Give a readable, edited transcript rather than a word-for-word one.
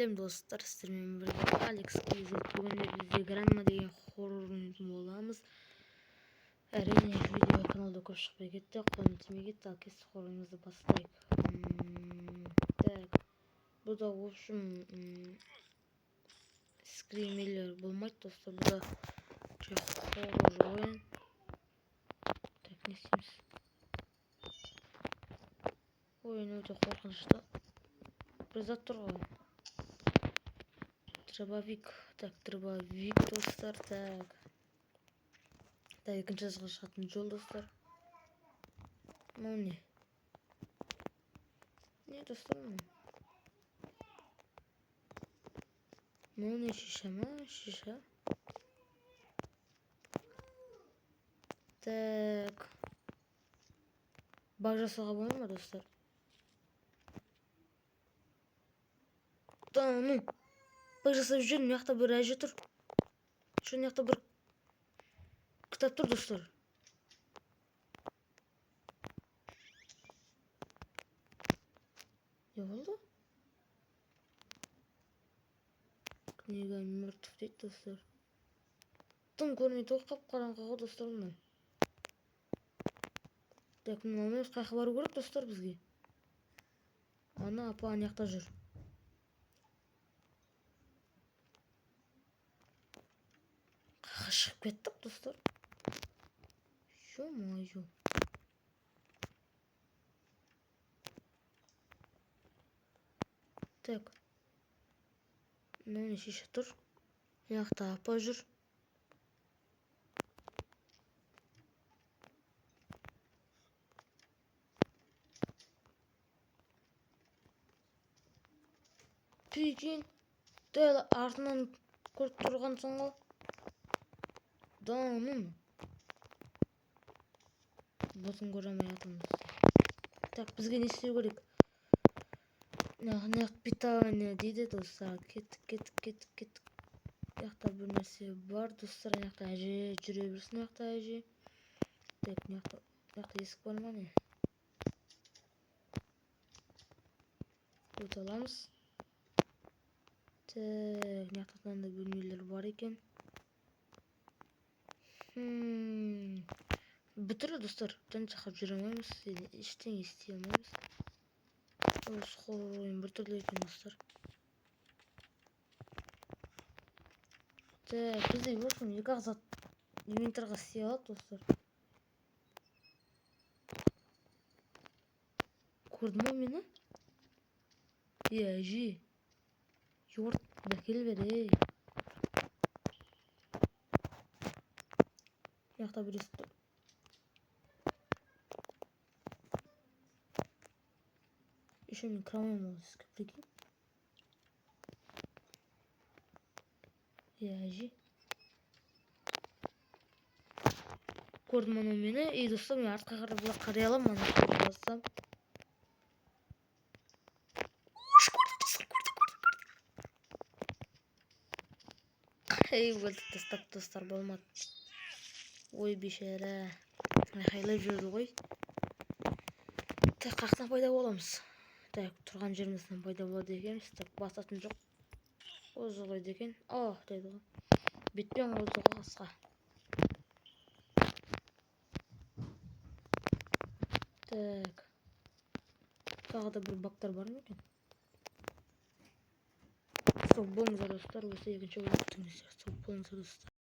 Сәлем достар, сіздермен бірге Алекс KZ. Бүгін бізде Гранма деген хоррор ойнайтын боламыз. Әрине видео каналда көп шықпай кетті, қолым тимей кетті, ал кесті хоррорымызды бастайық. Так, бұл да в общем скримерлер болмайды достар, бұл да хоррор ойын. Так, не істейміз? Ойын өте қорқынышты. Bir zat тұр ғой. Дробовик. Так, дробовик достар. Так. Да, екінші жазға шығатын жол достар. Мынау не? Не достар мынау? Мынау не, шиша ма? Шиша. Так. Баг жасауға болмай ма достар? Да, ну. Баг жасап жүрген, мына жақта бір әже тұр. Мына жақта бір кітап тұр достар. Не болды? Книга мертв дейді достар. Тым көрмейді ғой, қап-қараңғы ғой достар мынау. Так, мына алмаймыз, қайқа бару керек достар бізге. Ана апа ана жақта жүр. Қайқа шығып кеттік достар. Ё-моё. Так. Мынау не, шиша тұр. Мына жақта апа жүр. Прикинь, дәл артынан көріп тұрғансың ғой. Да, ну. Бұсын көре алмай жатырмыз. Так, бізге не істеу керек? Нақ питание дейді достар. Кеттік. Яқта бір нәрсе бар достар. Яқта әже жүре берсін, яқта әже. Так, яқта есік бар ма не? Өте аламыз. Так, яқтан да бөлмелер бар екен. Бітірі достар. Тән жаққа жүре алмаймыз. Ештеңе істей алмаймыз. Осы хоррор ойын біртүрлі екен достар. Так, бізде в общем екі ақ зат инвентарға істей алады достар. Көрдің ба мені? Әже. Йорт, бәкел бер, ей. Яқта бір есік тұр. Еще мен кіре алмаймын ол есікке, прикинь. Әже. Көрдім анау мені. Достар, мен артқа қарап қарай аламын, ана көріп алсам. Ей, өлдік достар, болмады. Ой, бешері. Айқайлап жүрді ғой. Так, қақтан пайда боламыз. Так, тұрған жерімізден пайда болады екенбіз. Так, басатын жоқ. Қозғалайды екен. Дейді ғой. Бетпен қозғалға қасқа. Так. Тағы да бір бактар бар ма екен? Сол болыңыздар достар, осы екінші бөлім күтіңіздер. Сол болыңыздар достар.